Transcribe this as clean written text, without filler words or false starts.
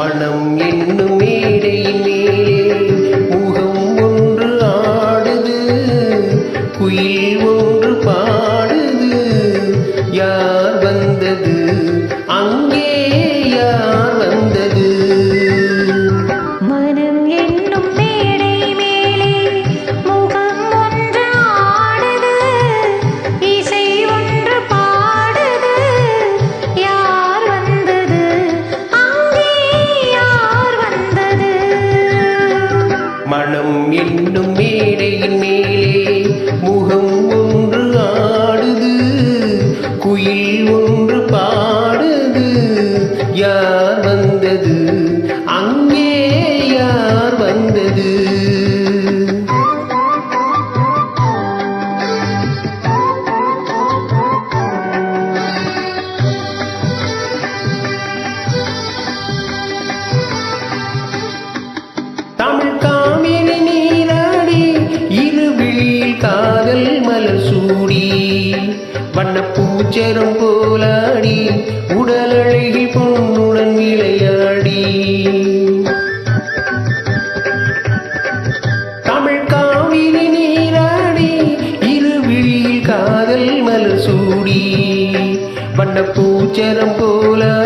மனம் என்னும் மேடையின் மேலே முகம் ஒன்று ஆடுது, குயில் ஒன்று பாடுது. யார் வந்தது அங்கே, யார் வந்தது? மனம் என்னும் மேடை மேலே முகம் ஒன்று ஆடுது, இசை ஒன்று பாடுது. யார் வந்தது அங்கே, யார் வந்தது? மனம் என்னும் மேடையின் மேலே முகம் ஒன்று ஆடுது, குயில் ஒன்று பாடுது. யார் வந்தது அங்கே, யார் வந்தது? தமிழ் காமினி நீராடி இருவிழியில் காதல் மலர் சூடி, வண்ணப்பூச்சரம் போலாடி உடல் அழகில் பொன்னுடன் விளையாடி. தமிழ் காவிரி நீராடி இருவிழியில் காதல் மலர் சூடி, வண்ணப்பூச்சரம் போலாடி